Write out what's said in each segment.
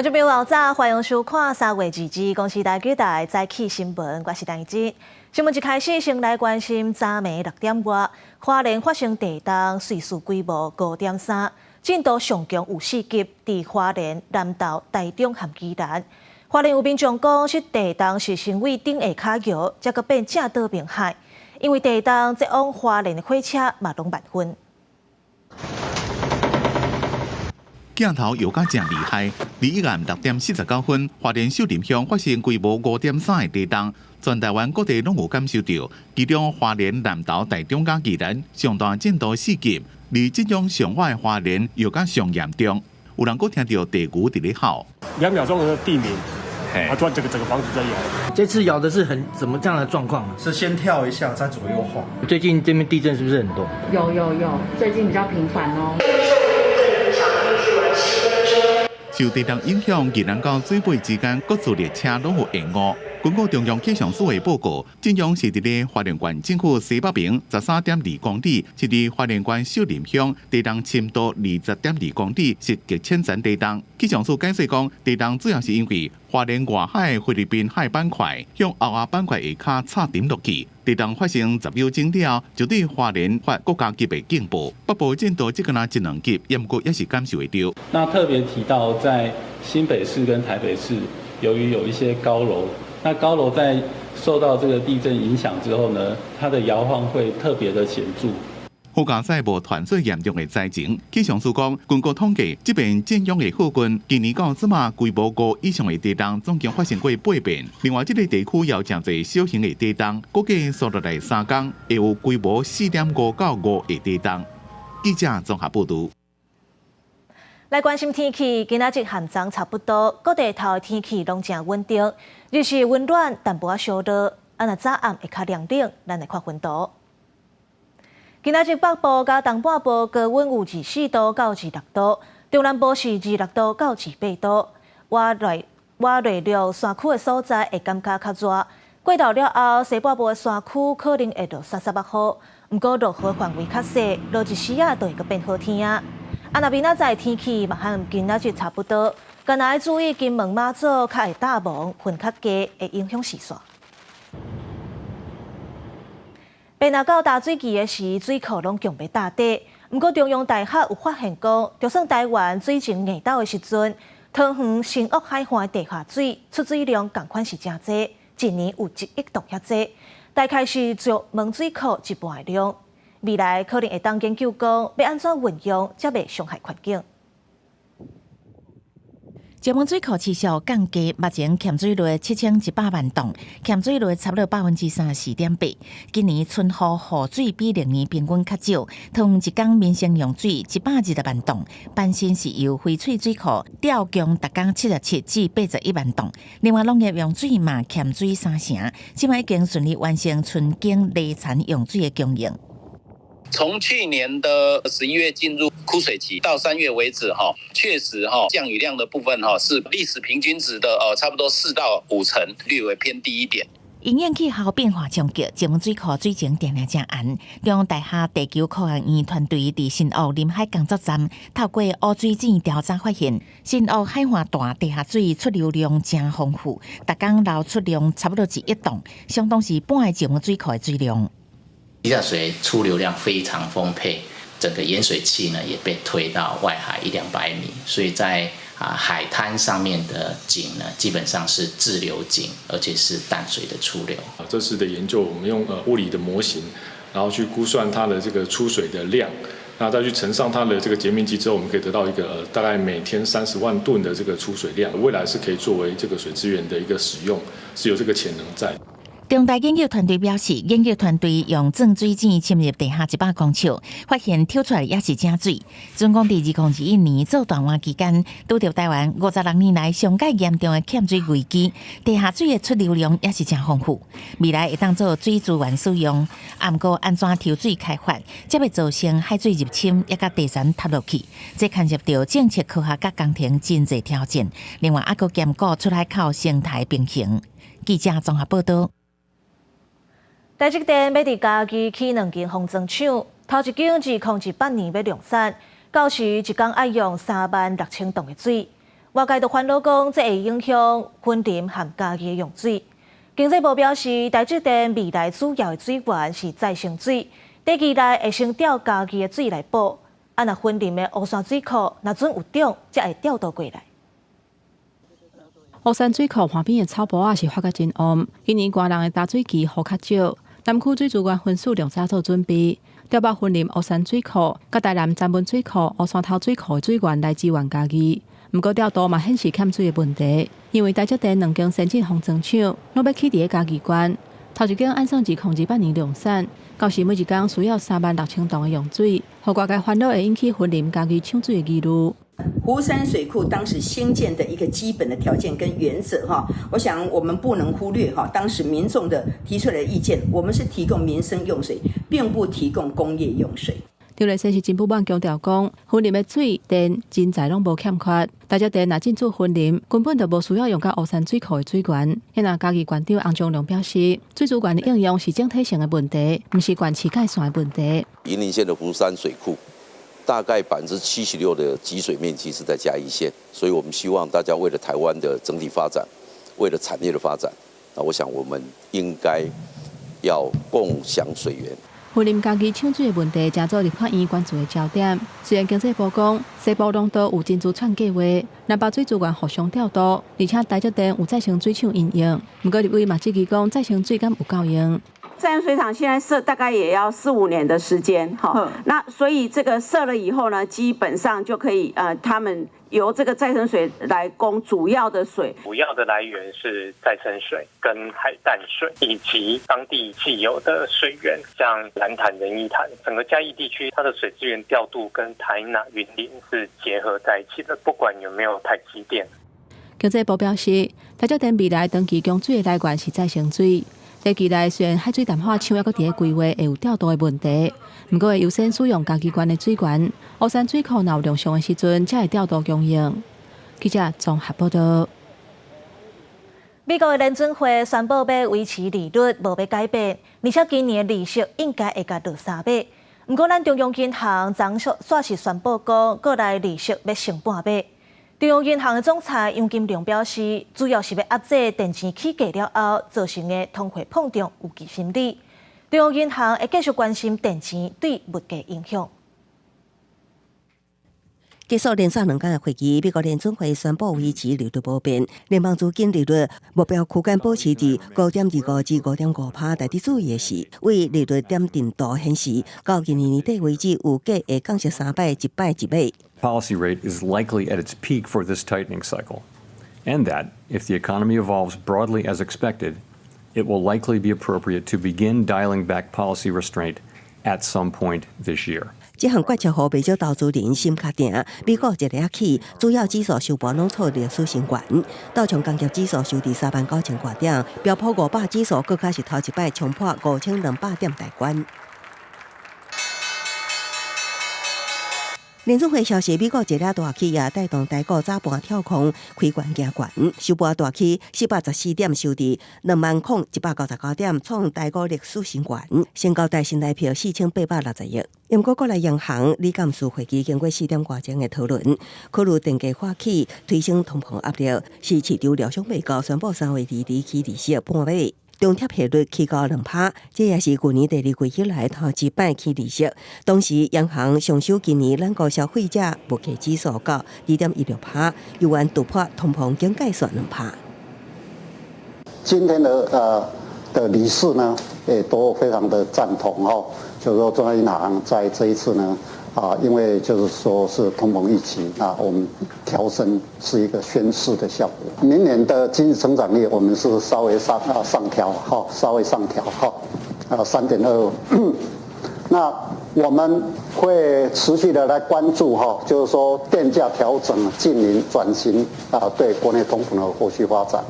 观众朋友，早，欢迎收看3月2日公视台记台早起新闻，我是陈怡芝。新闻一开始，先来关心昨暝6点外，花莲发生地震，岁数规模5.3，震度上强有4级，伫花莲、南投、台中和宜兰。花莲有民众讲，这地震是成为顶下骹摇，才阁变正倒面海，因为地震即往花莲的火车嘛拢慢分。 镜头又甲真厉害！21暗6点49分，花莲秀林乡发生规模5.3的地震，全台湾各地拢有感受到。其中花莲、南投、台中甲宜兰上大震度4级，而这种上坏的花莲又甲上严重。有人阁听到地牛伫咧吼。2秒钟的地鸣，突然整个房子在摇。这次摇的是怎么这样的状况？是先跳一下，再左右晃。最近这边地震是不是很多？有，最近比较频繁哦。 受地震影响，宜兰到水尾之间各组列车拢有延误。根据中央气象署的报告，震央是伫咧花莲县政府西北边13.2公里，是伫花莲县秀林乡，地震深度20.2公里，是极浅层地震。气象署解释讲，地震主要是因为花莲外海菲律宾海板块向欧亚板块下骹插点落去。 地震发生10秒钟了，就对花莲发国家级的警报。北部震度只敢若1、2级，也不过也是感受会到。那特别提到，在新北市跟台北市，由于有一些高楼，那高楼在受到这个地震影响之后呢，它的摇晃会特别的显著。 好加在无传最严重的灾情，气象署讲，根据统计，这边震央的附近，今年到即马规模5以上的地震总共发生过8遍。另外，这个地区也有真侪小型的地震，估计数落来3天，会有规模4.5到5的地震。记者综合报道。来关心天气，今仔日和昨差不多，各地头的天气拢正稳定，日是温暖，淡薄仔小热，若早暗会较凉冷，咱来看温度。 今仔日北部甲东半部高温有24度到26度，中南部是26度到28度。我内陆山区的所在会感觉较热，过昼了后，西半部的山区可能会落38雨，不过落雨范围较细，落一时啊就会变好天啊。若明仔载天气嘛和今仔日差不多，干那要注意金门马祖较会大雾，云较低，会影响视线。 北若到大水期的时，水库拢强要大底。不过中央大学有发现讲，就算台湾水情硬斗的时阵，桃园新屋海岸地下水出水量同款是真济，一年有1亿吨遐济，大概是石门水库一半的量。未来可能会当研究讲，要安怎运用，才袂伤害环境。 石门水库持续降低，目前欠水率7100万吨，欠水率差不多34.8%。今年春雨水比历年平均较少，桃园一天民生用水120万吨，翻新是由翡翠水库调供逐天77至81万吨。另外，农业用水嘛欠水3成，即卖已经顺利完成春耕犁田用水的供应。 从去年的11月进入枯水期到3月为止，确实降雨量的部分是历史平均值的差不多4到5成，略微偏低一点。因应气候变化冲击，石门水库水情定定正暗。中央大学地球科学院团队伫新澳临海工作站透过污水井调查发现，新澳海岸段地下水出流量真丰富，逐天流出量差不多1亿吨，相当是半个石门水库的水量。 地下水出流量非常丰沛，整个盐水器呢也被推到外海100-200米，所以在海滩上面的井呢，基本上是滞留井，而且是淡水的出流。这次的研究，我们用物理的模型，然后去估算它的这个出水的量，那再去乘上它的这个截面积之后，我们可以得到一个大概每天30万吨的这个出水量，未来是可以作为这个水资源的一个使用，是有这个潜能在。 中大研究团队表示，研究团队用正水井深入地下100公尺，发现抽出来也是正水。总共伫2021年做断挖期间，拄到台湾56年来上界严重的欠水危机，地下水的出流量也是真丰富。未来会当做水资源使用，不过安怎抽水开发，才会造成海水入侵，也甲地层塌落去。这牵涉到政策、科学甲工程真侪挑战。另外，还佫兼顾出海口生态平衡。记者综合报道。 台积电要伫家己起2间封装厂，头一间2018年要量产，到时一天爱用36000吨的水。外界就烦恼讲，这会影响婚林和家己的用水。经济部表示，台积电未来主要的水源是再生水，短期内会先调家己的水来补。啊，若婚林的乌山水库若准有涨，才会调倒过来。乌山水库旁边的草坡啊是发甲真旺，今年寒人的打水期雨较少，南区水资源分数量早做准备，调拨婚林乌山水库、甲台南詹文水库、乌山头水库的水源来支援家己。不过调度嘛显示欠水的问题，因为台积电两间先进风装厂拢要起伫个家己关，头一间按算2028年量产，到时每一天需要36000吨的用水，互外界烦恼会引起婚林家己抢水的疑虑。湖山水库当时兴建的一个基本的条件跟原则哈，我想我们不能忽略哈，当时民众的提出来的意见，我们是提供民生用水，并不提供工业用水。张立生是真不满强调讲，婚林的水电人才拢无欠缺，台积电若进驻婚林，根本就无需要用到乌山水库的水源。因若家己县长洪忠良表示，水资源的应用是整体性的问题，不是管气概算的问题。云林县的湖山水库大概76%的集水面积是在嘉义县，所以我们希望大家为了台湾的整体发展，为了产业的发展，那我想我们应该要共享水源。婚林家己抢水的问题，正做立法院关注的焦点。虽然经济部讲，西部龙岛有真珠串计划，南北水资源互相调度，而且台积电有再生水厂应用。不过立委嘛质疑讲，再生水敢有够用？再生水厂现在设大概也要4、5年的时间，好，那所以这个设了以后呢，基本上就可以他们由这个再生水来供主要的水，主要的来源是再生水跟海淡水，以及当地既有的水源，像蓝潭、仁义潭，整个嘉义地区它的水资源调度跟台南、云林是结合在一起的，不管有没有台积电。经济部表示，台积电未来长期供水的来源是再生水。短期内虽然海水淡化厂还阁伫个规划会有调度的问题，不过会优先使用家己县的水源。乌山水库若有量上的时阵，才会调度供应。记者综合报道。美国的联准会宣布要维持利率无要改变，而且今年的利息应该会甲落3码。不过，咱中央银行昨煞是宣布讲，国内利息要升半码。中央银行的总裁杨金龙表示，主要是要压制电钱起价了后造成的通货膨胀有机心理。中央银行会继续关心电钱对物价影响。结束连续2天的会议，美国联准会宣布维持利率不变，联邦资金利率目标区间保持伫5.25%至5.5%。但伫注意的是，为利率点阵图显示，到今年年底为止，有价会降息3摆，1摆1码。Policy rate is likely at its peak for this tightening cycle, and that if the economy evolves broadly as expected, it will likely be appropriate to begin dialing back policy restraint at some point this year. 这项决策互不少投资人心确定，美国一日起主要指数收盘拢创历史新高，道琼工业指数收伫39000多点，标普500指数更加是头一摆冲破5200点大关。联准会消息，美国一日大起也带动台股早盘跳空开悬行悬，收盘大起414点，收伫20199点，创台股历史新高，成交台新台票4860亿。不过，国内央行理监事会议经过4点多钟的讨论，考虑电价发起推升通膨压力，是市场料想未高，宣布3月底起利息半码。中贴利率起高2%，这也是去年第2季以来头一摆起利息。同时，央行上修今年咱国消费者物价指数到2.16%，有望突破通膨警戒线2%。今天的理事呢，也都非常的赞同哦，就是说中央银行在这一次呢。因为就是说是通膨预期，我们调升是一个宣示的效果。明年的经济成长率我们是稍微上调哈，稍微上调哈，3.25。那我们会持续的来关注哈，就是说电价调整、近邻转型对国内通膨的后续发展。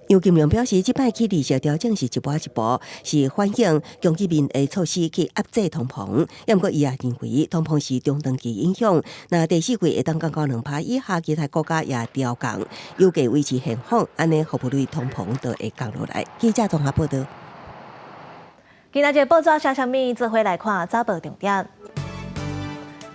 杨金龙表示，这摆起利息调整是一步一步，是反映经济面的措施去压制通膨。不过，伊也认为通膨是中长期影响，那第4季会当降到2%以下，其他国家也调降，有计维持现况，安尼服务率通膨就会降落来。记者综合报道。今仔日报纸写啥物？做伙来看早报重点。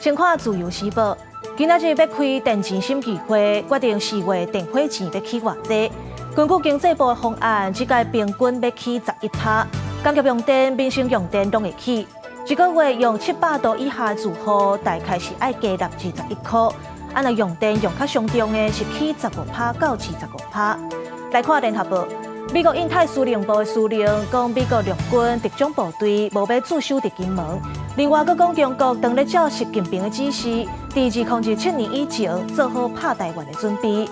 先看自由时报。今仔日要开电钱审议会，决定4月电火钱要起偌济。根据经济部的方案，这届平均要起11%，工业用电、民生用电拢会起。一个月用700度以下住户，大概是爱加纳21块。按那用电用较上重的是起15%到75%。来看联合报，美国印太司令部的司令讲，美国陆军特种部队无要驻守伫金门。另外，佮讲中国当咧照习近平的指示，在2007年以前做好拍台湾的准备。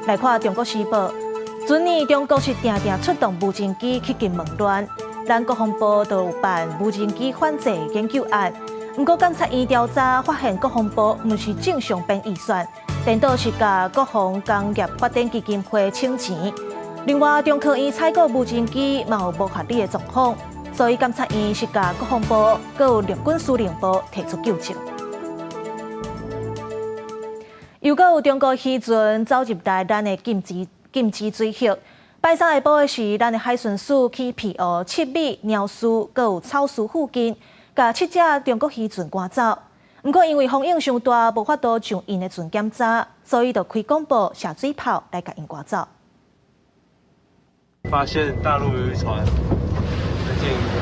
来看中国时报，前年中国是定定出动无人机去金门乱，咱国防部就有办无人机反制研究案。不过检察院调查发现，国防部毋是正常编预算，颠倒是甲国防工业发展基金会请钱。另外，中科院采购无人机嘛有无合理的状况。所以，监察院是甲国防部、佮有陆军司令部提出纠正。又佮有中国渔船走入来咱的禁止水域。拜三下晡的是，咱的海巡署去庇护七米、鸟苏佮有草苏附近，甲7只中国渔船赶走。不过因为风影上大，无法度上因的船检查，所以就开广播、下水炮来甲因赶走。发现大陆渔船。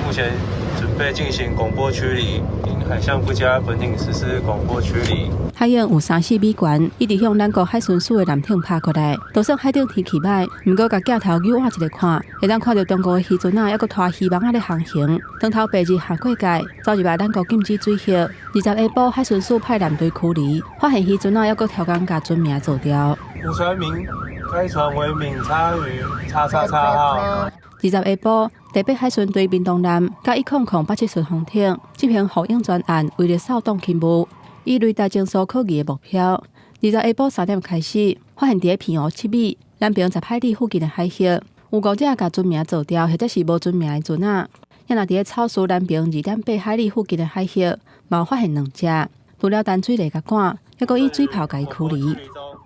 目前准备进行广播驱离，因海象不佳，本艇实施广播驱离。海洋有3-4米悬，一直向咱国海巡署的舰艇拍过来。就算海顶天气歹，不过甲镜头扭换一个看，会当看到中国的渔船还佫拖渔网咧航行，长头白日行过界，走入来咱国禁止水域。20下晡，海巡署派舰队驱离，发现渔船还佫超工甲船名做掉。捕船名，该船为闽叉鱼XXX号。20下晡，台北海巡队闽东南甲10087顺风艇执行护影专案，为了扫荡勤务，以雷达侦索可疑的目标。20下晡3点开始，发现伫偏湖7米、南平10海里附近的海域，有5只甲船名做掉，或者是无船名的船仔。也若伫草苏南平2.8海里附近的海域，嘛发现2只。除了淡水雷达管，还佫以水炮甲伊驱离。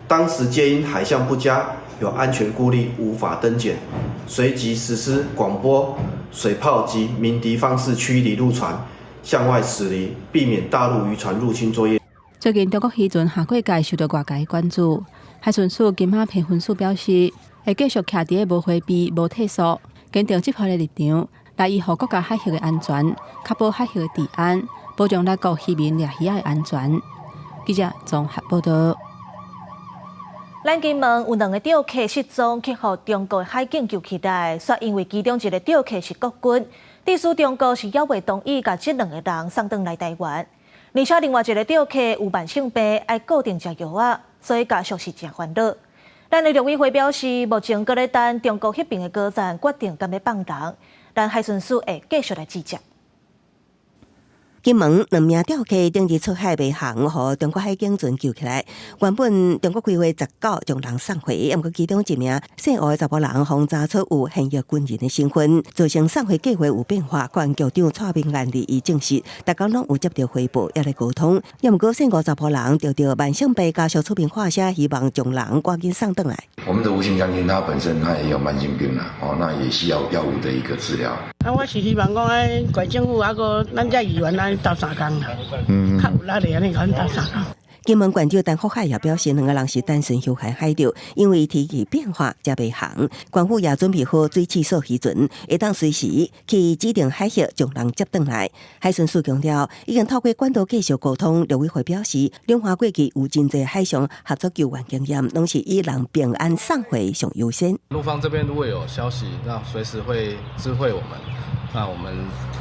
当时皆因海象不佳，有安全顾虑，无法登检，随即实施广播、水炮及鸣笛方式驱离陆船，向外驶离，避免大陆渔船入侵作业。最近中国渔船下过界受到外界关注，海巡署金马评分署表示，会继续徛伫个无回避、无退缩、坚定执法的立场，来维护国家海域的安全，确保海域的治安，保障咱国渔民掠鱼仔的安全。记者综合报道。咱金门有2个钓客失踪，去互中国海警救起来，却因为其中一个钓客是国军，致使中国是还未同意把这2个人送回来台湾。而且另外一个钓客有慢性病，爱固定食药啊，所以家属是真烦恼。咱的陆委会表示，目前搁咧等中国迄边的高层决定敢要放人，咱海巡署会继续来追查。金门2名钓客顶日出海未航，互中国海警船救起来。原本中国规划19将人送回，不过其中一名姓吴的查甫人，轰查出有现役军人的身份，造成送回计划有变化。国安局长蔡明安伊证实，大家拢有接到汇报，也来沟通。不过姓吴查甫人得到慢性病家属出面话声，希望将人赶紧送回来。我们的吴姓将军他本身他也有慢性病啦，那也需要药物的一个治疗。我是希望讲，怪政府个咱这议员斗3工啦，较有力的安尼甲斗3工。金门县长陈福海也表示，2个人是单纯休海海钓，因为天气变化才未航。官府也准备好水汽扫渔船，会当随时去指定海域将人接回来。海巡署强调，已经透过管道继续沟通。陆委会表示，两岸过去有真侪海上合作救援经验，拢是以人平安送回上优先。陆方这边如果有消息，那随时会知会我们。那我们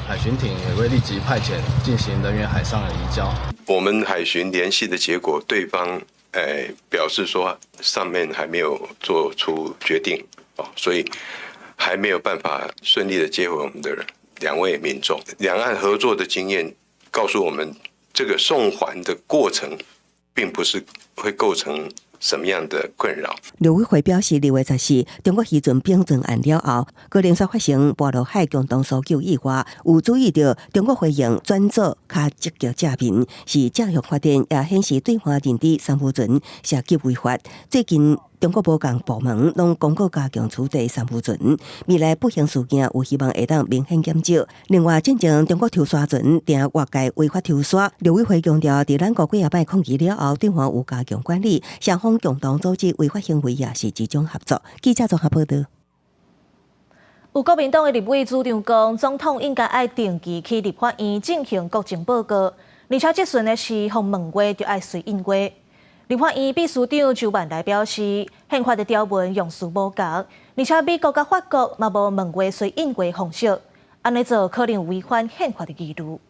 海巡艇也会立即派遣进行人员海上的移交。我们海巡联系的结果，对方表示说上面还没有做出决定所以还没有办法顺利的接回我们的2位民众。两岸合作的经验告诉我们，这个送还的过程并不是会构成什么样的困扰？陆委会表示，2月14日，中国渔船并船案了后，各连续发生波罗海共同搜救以外，有注意到中国回应转做较积极正面，是正向发展，也显示对华认知3不准涉及违法。最近中国保监部门拢公告加强处理3不准，未来不幸事件有希望会当明显减少。另外，进前中国抽沙船定越界违法抽沙，陆委会强调，伫咱国几摆抗议了后，对方有加强管理，双方共同组织违法行为也是集中合作。记者综合报道。有国民党的立委主张讲，总统应该爱定期去立法院进行国情报告，而且即阵的是互问话就爱随应话。立法院秘书长周万来表示，宪法的条文用词无共，而且美国甲法国嘛无问话随应话方式，安尼做可能违反宪法的义务。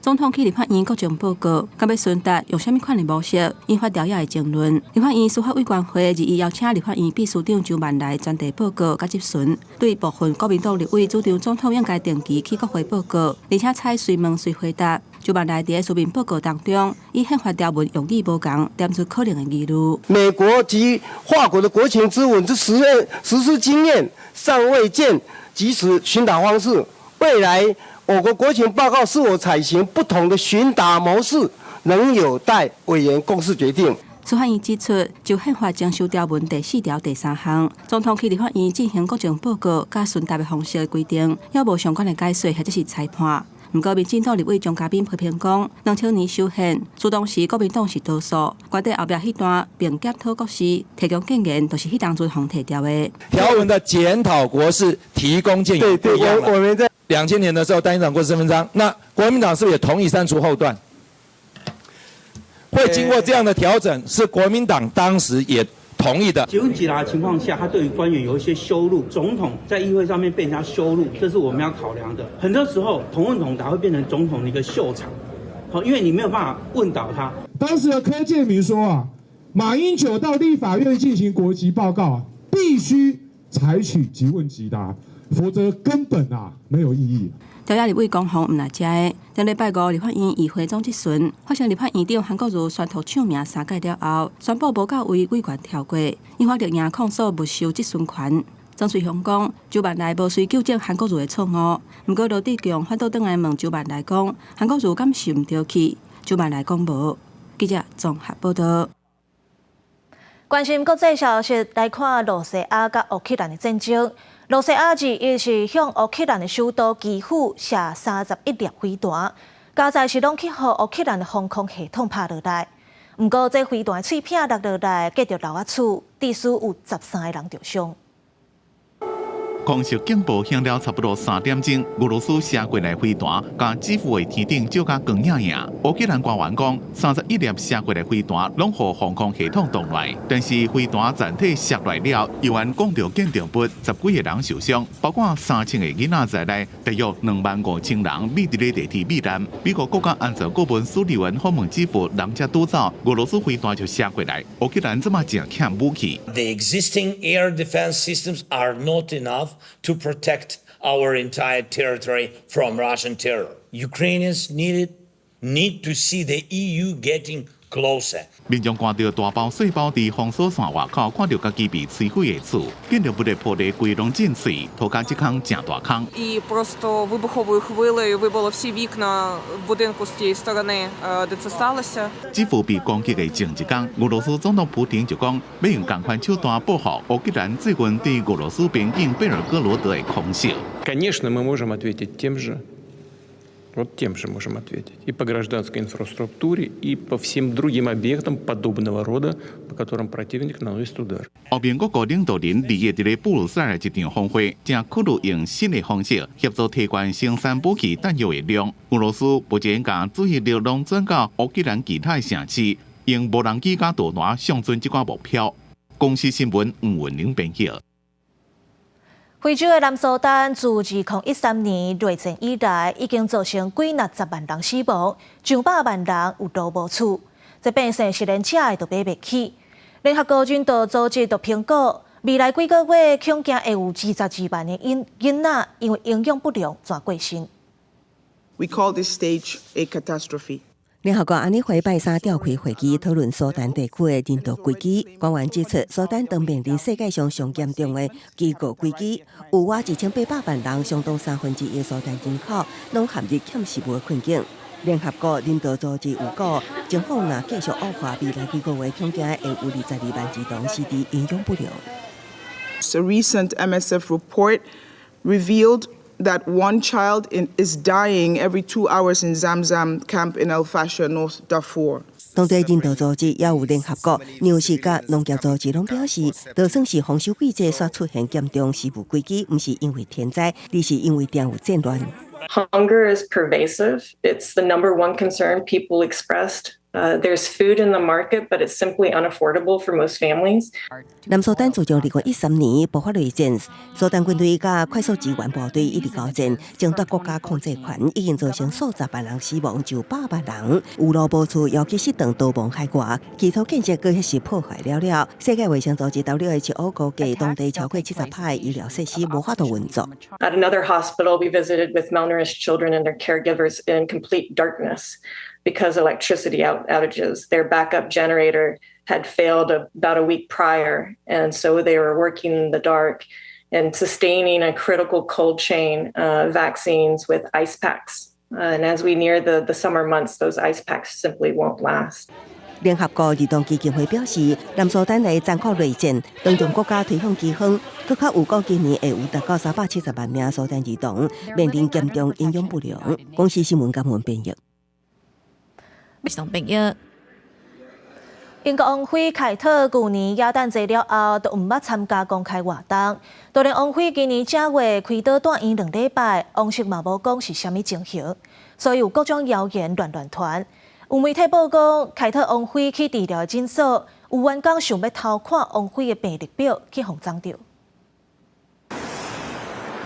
总统去立法院国情报告，甲要顺达用啥物款的模式，引发朝野的争论。立法院司法委员会2日邀请立法院秘书长周万来专题报告甲质询，对部分国民党立委主张总统应该定期去国会报告，而且采随问随回答。周万来伫书面报告当中，以宪法条文用语无共，点出可能的疑虑。美国及法国的国情咨文之实施经验尚未见及时询答方式，未来我国国情报告是否采行不同的询答模式，仍有待委员共识决定。司法院指出，就宪法征收条文第4条第3项，总统去立法院进行国情报告加询答的方式的规定，也无相关的解说或者是裁判。不过，民进党立委张嘉宾批评讲，2000年修宪，主动时国民党是多数，官邸后壁迄段并检讨国时提供建言，都是迄当阵方提掉的。条文的检讨国是提供建言不一样了。我们在2000年的时候单一党过身份章，那国民党是不是也同意删除后段？会经过这样的调整，是国民党当时也同意的。结问急答的情况下，他对于官员有一些羞辱，总统在议会上面被人家羞辱，这是我们要考量的。很多时候同问同答会变成总统的一个秀场，因为你没有办法问倒他。当时的柯建铭说啊，马英九到立法院进行国籍报告，必须采取即问即答，否则根本没有意义。朝野立委讲红唔来食的，在礼拜5立法院议会总质询，发现立法院长韩国瑜宣读唱名3届了后，宣布无到位委员跳过，引发绿营控诉没收质询权。曾水雄讲，周万来无随纠正韩国瑜的错误，不过罗志强反倒转来问周万来讲，韩国瑜敢是唔对去？周万来讲无。记者综合报道。关心国际消息，来看罗西亚甲乌克兰的战争。罗西亚日是向乌克兰的首都基辅射31粒飞弹，加载是拢去互乌克兰的防空系统拍落来。不过，这飞弹碎片落落来，继续流啊厝，至少有13个人受伤。空袭警报响了差不多3点钟，俄罗斯射过来飞弹，甲基辅的天顶照甲光影影。乌克兰官员讲，31粒射过来飞弹拢互防空系统挡来，但是飞弹全体射来了，有人讲到见证不10几个人受伤，包括3000个囡仔在内，大约25000人秘伫咧地铁避难。美国国家安全顾问苏利文访问基辅，人家都走，俄罗斯飞弹就射过来，乌克兰这么正欠武器。The existing air defense systems are not enough to protect our entire territory from Russian terror. Ukrainians need to see the EU getting closer. 民众看到大包细包伫封锁线外口，看到家己被摧毁的厝，见到不得破的规拢进水，涂骹这坑正大坑。І просто вибуховою хвилею вибило всі вікна в будинку з тієї сторони, де це сталося. 基辅被攻击的前一天，俄罗斯总统普京就讲，要用同款手段报复乌克兰最近对俄罗斯边境贝尔格罗德的空袭。Конечно, мы можем ответить тем же можем ответить. И по гражданской инфраструктуре, и по всем другим объектам подобного рода, по которым противник наносит удар. 欧盟各国领导人2月伫咧布鲁塞尔一场峰会，正考虑用新的方式协助提高生产武器弹药的量。俄罗斯目前将注意力拢转到乌克兰其他城市，用无人机甲导弹上准这款目标。公司新闻黄文玲编辑。非洲的南苏丹自2013年内战以来，已经造成几60万人死亡，上百万人有路无厝，这变成是连车的都买袂起。联合国人道组织就评估，未来几个月恐惊会有22万的囡仔因为营养不良全过身。We call this stage a catastrophe. 联合国安理会拜3召开会议，讨论苏丹地区的人道危机。官员指出，苏丹当面临世界上上严重的饥饿危机，有约1800万人，相当1/3的苏丹人口，拢陷入欠食物的困境。联合国人道组织有告，情况若继续恶化，未来几个月恐惊会有22万儿童死于营养不良。A recent MSF report revealed that one child is dying every 2 hours in Zamzam camp in El Fasher, North Darfur. 当地人道组织也有联合国、粮食甲农业组织拢表示，就算是丰收季节所出现严重食物危机，不是因为天灾，而是因为店有战乱。Hunger is pervasive. It's the number one concern people expressed. There's food in the market, but it's simply unaffordable for most families. 南苏丹自从2013年爆发内战，苏丹军队甲快速支援部队一直交战，争夺国家控制权，已经造成数十万人死亡，就100万人有路无处，尤其是当逃亡海外，基础建设搁迄是破坏了。世界卫生组织 WHO 估计当地超过70%的医疗设施无法度运作。At another hospital, we visited with malnourished children and their caregivers in complete darkness. Because electricity outages, their backup generator had failed about a week prior, and so they were working in the dark and sustaining a critical cold chain vaccines with ice packs. And as we near the summer months, those ice packs simply won't last. 联合国儿童基金会表示，南苏丹的残酷内战，当中国家推向饥荒，更较有估今年会有达到370万名苏丹儿童面临严重营养不良。广西新闻新闻编译。英国王妃凯特去年耶诞节了后，都唔捌参加公开活动。就连王妃今年正月开刀住院2礼拜，王室嘛无讲是虾米情形，所以有各种谣言乱传。有媒体报讲，凯特王妃去治疗的诊所，有员工想要偷看王妃的病历表，去互撞到。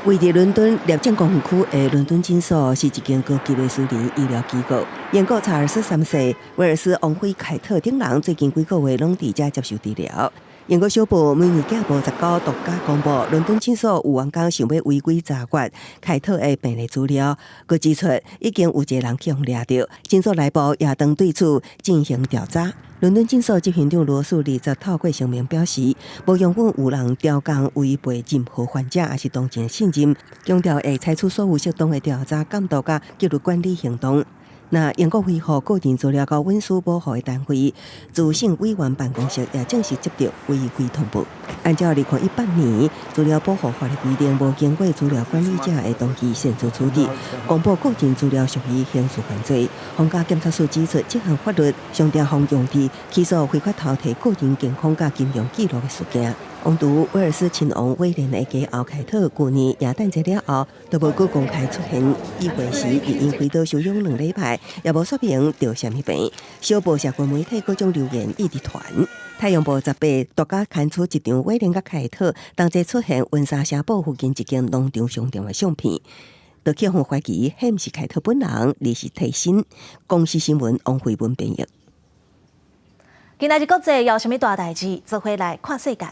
位于伦敦列政公园区的伦敦诊所是一间高级的私人医疗机构。英国查尔斯3世、威尔斯王妃凯特等人最近几个月拢伫遮接受治疗。英国小报每日镜报19独家公布，伦敦诊所有员工想要违规查阅凯特的病历资料，佮指出已经有一个人去互抓到，诊所内部也当对此进行调查。伦敦诊所执行长罗素利则透过声明表示，无容允有人调工违背任何患者也是当前信任，强调会采取所有适当的调查监督甲纪律管理行动。那英国维护个人资料和隐私保护的单位资讯委员办公室也正式接到违规通报。按照2018年资料保护法律规定，无经过资料管理者的同意擅自处理公布个人资料属于刑事犯罪。皇家检察署指出，这项法律上定方用于起诉非法偷摕个人健康和金融记录的事件。王储威尔斯亲王威廉的家后凯特去年耶诞节了后，都无搁公开出现。议会时已因开刀休养2礼拜，也无说明得什么病。小报社群媒体各种留言一直传。太阳报18独家刊出一张威廉甲凯特同齐出现温莎城堡附近一间农场商店的相片，就起互怀疑迄毋是凯特本人，而是替身。公司新闻王慧文编译。今仔日国际有啥物大代志？做伙来看世界。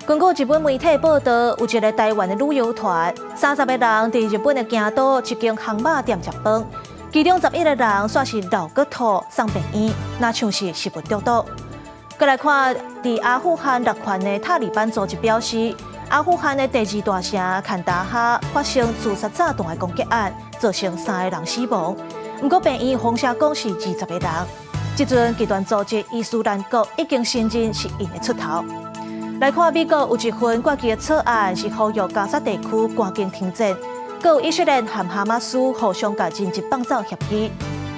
根据日本媒体报道，有一个台湾的旅游团，30个人伫日本的京都一间烘肉店食饭，其中11个人煞是流骨吐送病院，那像是食物中毒。再来看，伫阿富汗勒权的塔利班组织表示，阿富汗的第2大城坎达哈发生自杀炸弹的攻击案，造成3个人死亡。不过病院放射讲是20个人。这阵极端组织伊斯兰国已经承认是因的出头。来看美国有一份挂机的草案，是呼吁加沙地区赶紧停战，还有以色列和哈马斯互相甲人质放走协议。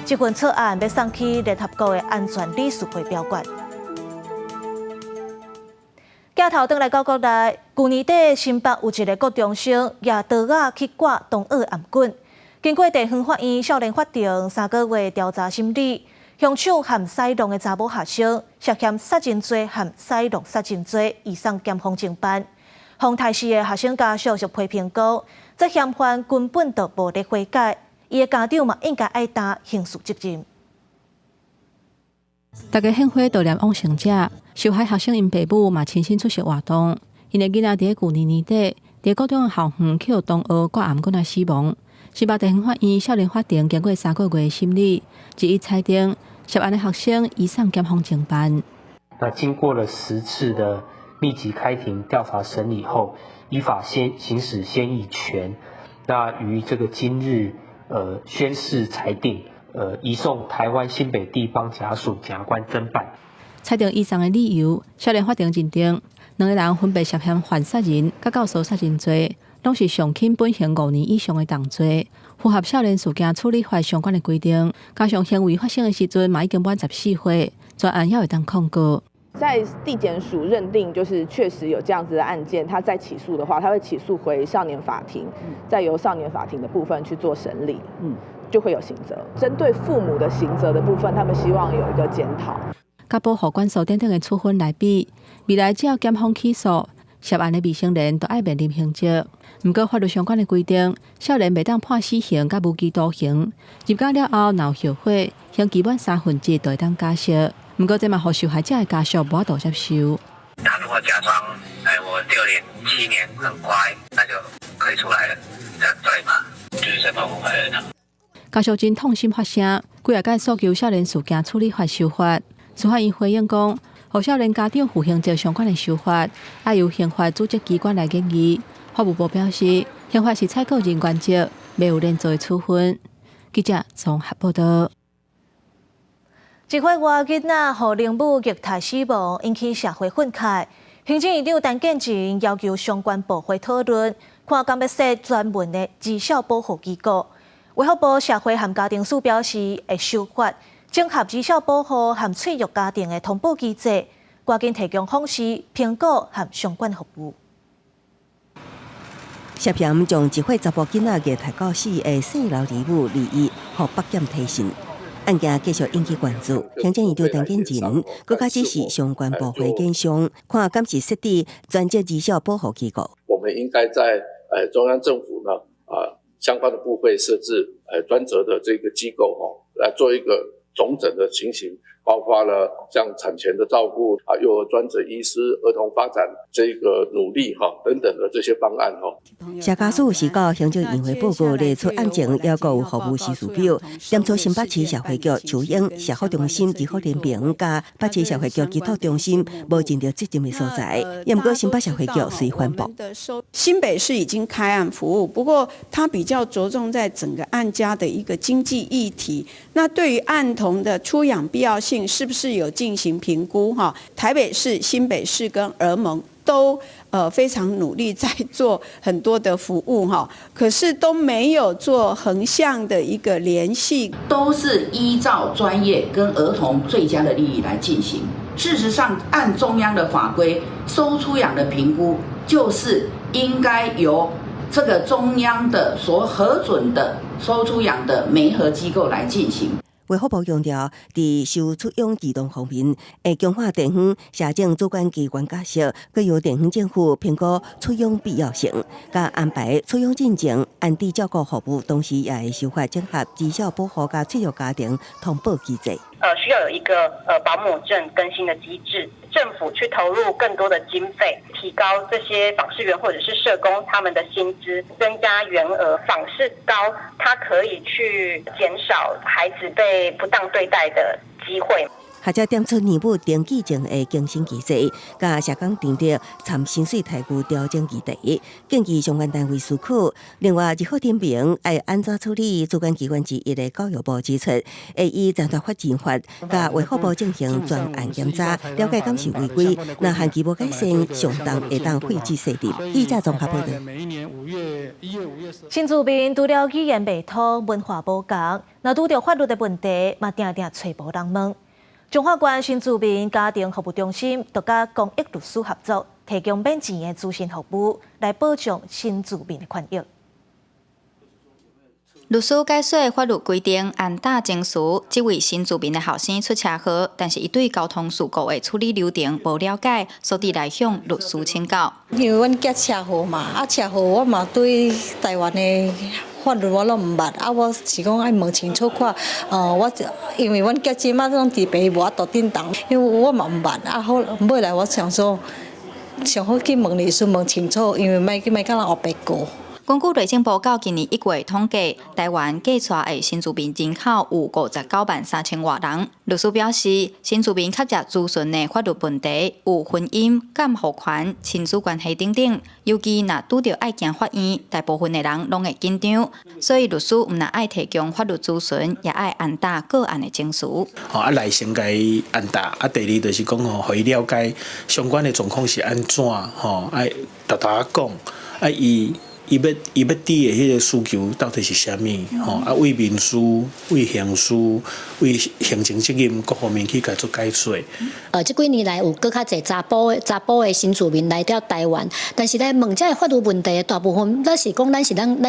这份草案要送去联合国的安全理事会表决。镜头转来到国内，去年底新北有一个高中生拿刀仔去割同学颔棍，经过地方法院少年法庭3个月调查审理。凶手和西农的查某学生涉嫌杀人罪和西农杀人罪，移送检方侦办。丰台市的学生家属就批评讲，这嫌犯根本就无咧悔改，伊的家长嘛应该爱担刑事责任。大家献花悼念往生者，受害学生因爸母嘛亲身出席活动。因的囡仔伫去年年底，伫高中校园去互同学割颔棍而死亡。新北地方法院少年法庭经过3个月的审理，一一裁定涉案的学生移送检方侦办。那经过了10次的密集开庭调查审理后，依法行使先议权。那于这个今日宣誓裁定，移送台湾新北地方检察署检察官侦办。裁定以上的理由，少年法庭认定两个人分别涉嫌犯杀人、甲教唆杀人罪，拢是上轻本刑5年以上的重罪，符合少年事件处理法相关的规定。加上行为发生的时阵嘛已经满14岁，专案也会当控告。在地检署认定就是确实有这样子的案件，他再起诉的话，他会起诉回少年法庭，再由少年法庭的部分去做审理，就会有刑责。针对父母的刑责的部分，他们希望有一个检讨。甲保护管束等等的处分来比，未来只要检方起诉，涉案的未成年都爱面临刑责。不过法律相关的规定，少年袂当判死刑甲无期徒刑，入监了后若后悔，刑期满1/3就会当假释。不过这嘛，互受害者的家属无法度接受。他如果假装，我6年、7年很乖，那就可以出来了，这样对吗？就是在保护坏人啊。家属真痛心发声，几日间诉求少年事件处理法修法。司法院回应讲，互少年家长负刑责相关的修法，要由刑法组织机关来建议。法务部表示，刑法是采购人原则，没有连坐的处分。记者综合报道。一岁外囡仔互灵母虐待死亡，引起社会愤慨。行政院长陈建仁要求相关部会讨论，看敢要设专门的儿少保护机构。卫福部社会和家庭署表示，会修法整合儿少保护和脆弱家庭的通报机制，赶紧提供访视、评估和相关服务。涉嫌将一岁查甫囡仔虐待到死的姓刘李母利益，互北检提审。案件继续引起关注，行政院长陈建仁更加指示相关部会检商，看敢是设立专责儿少保护机构。我们应该在中央政府呢相关的部会设置专责的这个机构来做一个总整的情形，包括了像产前的照顾幼儿专责医师、儿童发展这个努力等等的这些方案社家署是到行政院会报告列出案情，也有服务时数表，点出新北市社会局树英社福中心、儿福联评甲北市社会局寄托中心无尽到责任的所在，也不过新北社会局随反驳。新北市已经开案服务，不过它比较着重在整个案家的一个经济议题。那对于案童的出养必要性是不是有进行评估？台北市、新北市跟儿盟都非常努力在做很多的服务可是都没有做横向的一个联系，都是依照专业跟儿童最佳的利益来进行。事实上，按中央的法规，收出养的评估就是应该由这个中央的所核准的收出养的媒合机构来进行。卫福部强调，在收出养儿童方面，会强化地方社政主管机关角色，佮由地方政府评估出养必要性，佮安排出养进程、安置照顾服务，同时也会修法整合儿少保护佮脆弱家庭通报机制。需要有一个保姆证更新的机制，政府去投入更多的经费，提高这些访视员或者是社工他们的薪资，增加员额，访视高，它可以去减少孩子被不当对待的机会。学者点出儿母登记证的更新机制，甲社工订立参薪水待遇调整议题，建议相关单位思考。另外，日后点评要安怎处理主管机关之一的教育部指出，会以暂缓发展法，甲卫福部进行专案检查，了解敢是违规，若限期无改善，上当会当废止设立。记者综合报道。新住民除了语言未通、文化无同，若拄着法律的问题，嘛定定找无人问。中华县新住民家庭服务中心独甲公益律师合作，提供免钱的咨询服务，来保障新住民的权益。律师解说法律规定，按打证书，这位新住民的后生出车祸，但是伊对交通事故的处理流程无了解，所以来向律师请教。因为阮家车祸嘛，车祸我嘛对台湾的法律我拢唔捌，我是讲爱问清楚看，我因为阮家即马拢伫北无法度叮当，因为我嘛唔捌，好尾来我想说，上好去问律师问清楚，因为莫甲人后白过。根据内政部到今年1月统计，台湾寄出的新住民人口有59.3万人。律师表示，新住民确实咨询的法律问题有婚姻、监护权、亲子关系等等，尤其若拄到爱行法院，大部分的人拢会紧张，所以律师毋但爱提供法律咨询，也爱按答个案的情绪。来先该按答，第二就是讲互伊了解相关的状况是安怎，爱逐讲，伊要伫的迄个需求到底是啥物？为民事、为刑事、为行政责任各方面去甲做解说。这几年来有更较侪查甫的新住民来到台湾，但是咧问这个法律问题，大部分咱是讲咱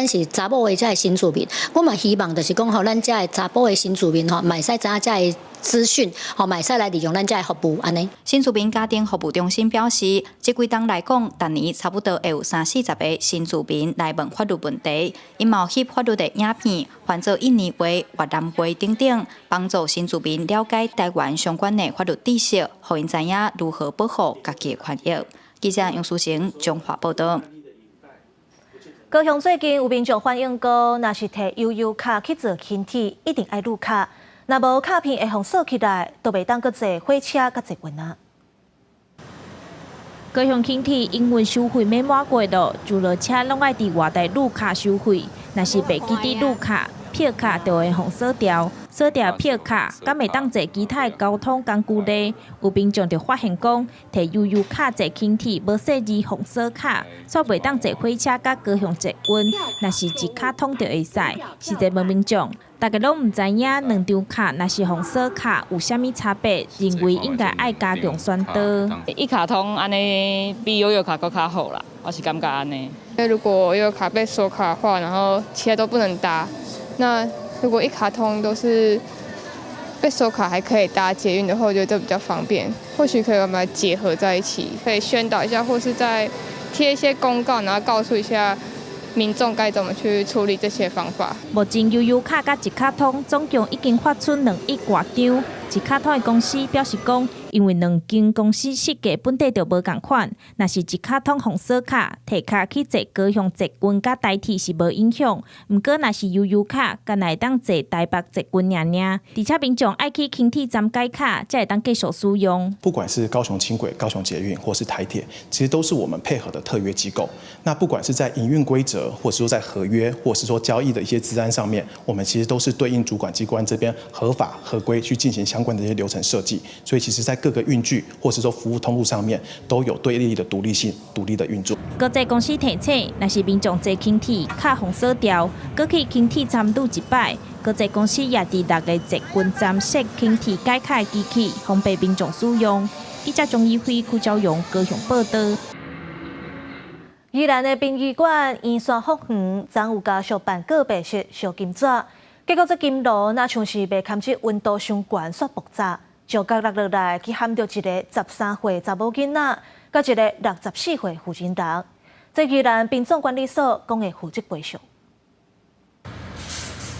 是查某的这个新住民，我嘛希望就是讲咱这个查甫的新住民嘛会使知影这个资讯，嘛会使来利用咱这个服务安尼。新住民家庭服务中心表示，这几冬来讲，逐年差不多会有30-40个新住民来问法律问题，因冒翕法律的影片，翻做印尼话、越南话等等，帮助新住民了解台湾相关的法律知识，互因知影如何保护家己的权益。记者杨淑成中华报道。高雄最近有民众反映过，若是摕悠游卡去做轻体，一定爱录卡，若无卡片会封锁起来，都袂当搁坐火车甲坐运啊。高雄轻体因为收费免满过路，就落车拢爱伫外地录卡收费。若是袂记伫录卡，票卡就会封锁掉。锁掉票卡，敢会当坐其他交通工具呢？有民众就发现讲，摕悠游卡坐轻体，无设置封锁卡，煞袂当坐火车甲高雄坐运。若是一卡通就会使。实际问民众，大家拢毋知影两张卡若是封锁卡有啥物差别，认为应该爱加强宣导。一卡通安尼比悠游卡更较好啦，我是感觉安尼。如果悠游卡被锁卡的话，然后其他都不能搭，那如果一卡通都是被锁卡还可以搭捷运的话，我觉得这比较方便。或许可以把它结合在一起，可以宣导一下，或是再贴一些公告，然后告诉一下民众该怎么去处理这些方法。目前悠游卡甲一卡通总共已经发出2亿多张。一卡通的公司表示讲，因为2间公司设计本地就无共款，若是一卡通封锁卡，摕卡去坐高雄捷运甲台铁是无影响。毋过若是悠游卡，敢会当坐台北捷运尔尔。而且民众爱去轻铁站改卡，才会当继续使用。不管是高雄轻轨、高雄捷运，或是台铁，其实都是我们配合的特约机构。那不管是在营运规则，或是说在合约，或是说交易的一些资安上面，我们其实都是对应主管机关这边合法合规去进行相关的一些流程设计。所以其实在各个运具或是说服务通路上面，都有对立的独立性、独立的运作。国际公司提醒，若是民众坐轻铁卡封锁掉，搁去轻铁站撸一摆，国际公司也伫6个捷运站设轻铁改卡机器，方便民众使用。记者钟义辉、邱昭勇高雄报道。宜兰的殡仪馆圆山福园，昨有家属办告别式烧金纸，结果这金炉那像是被堪起温度伤悬煞爆炸，就角落落来去喊着一个13岁查某囡仔，甲一个64岁妇人人。这宜兰殡葬管理所讲会负责赔偿。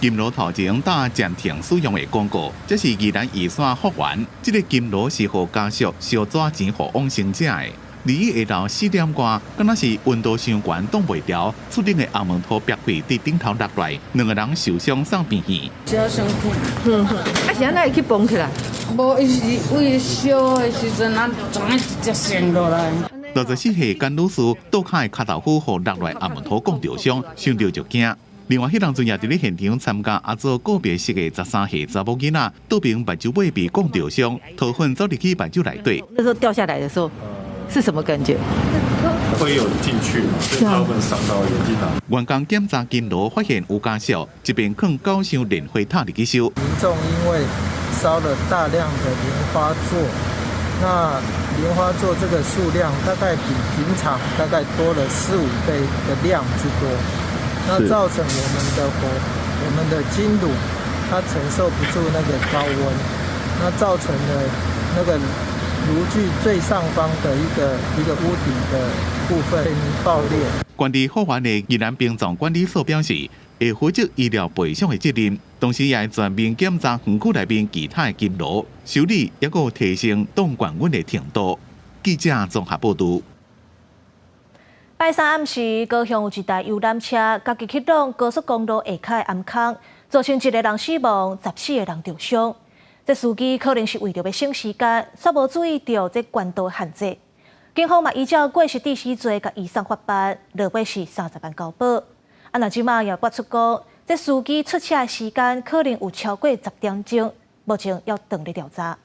金炉头前打暂停使用的广告，这是宜兰宜山福园。这个金炉是予家属烧纸钱予往生者的。离伊下昼4点外，敢若是温度伤悬挡袂牢，厝顶的红门土壁块伫顶头落来，2个人受伤送病院。烧伤苦，啊是安怎会去绑起来？无，伊是为烧的时阵啊，从啊直接升落来。64岁干女士倒脚的脚头骨互落来红门土讲着伤，想到就惊。另外，迄人阵也伫咧现场参加阿祖告别式的13岁查某囡仔，倒边目睭尾被讲着伤，头粉走入去目睭内底。那时候掉下来的时候。是什么感觉？会有进去嘛？所以大部分伤到眼睛啊。员工检查金炉，发现有家属一边放9箱莲花塔入去烧。民众因为烧了大量的莲花座，那莲花座这个数量大概比平常大概多了4-5倍的量之多，那造成我们的金炉它承受不住那个高温，那造成了那个炉具最上方的一个屋顶的部分爆裂。管理福园的宜兰殡葬管理所表示，会负责医疗赔偿的责任，同时也会全面检查园区内面其他的金炉，修理也有提升动管温的程度。记者综合报道。拜三暗时，高雄有一台游览车家己启动高速公路下卡的暗坑，造成1个人死亡，14个人受伤。这司机可能是为着要省时间，煞无注意到这关道限制。警方嘛依照过失致死罪，甲移送法办，落尾是30万交保。若即马也拔出讲，这司机出车时间可能有超过10点钟，目前要等咧调查。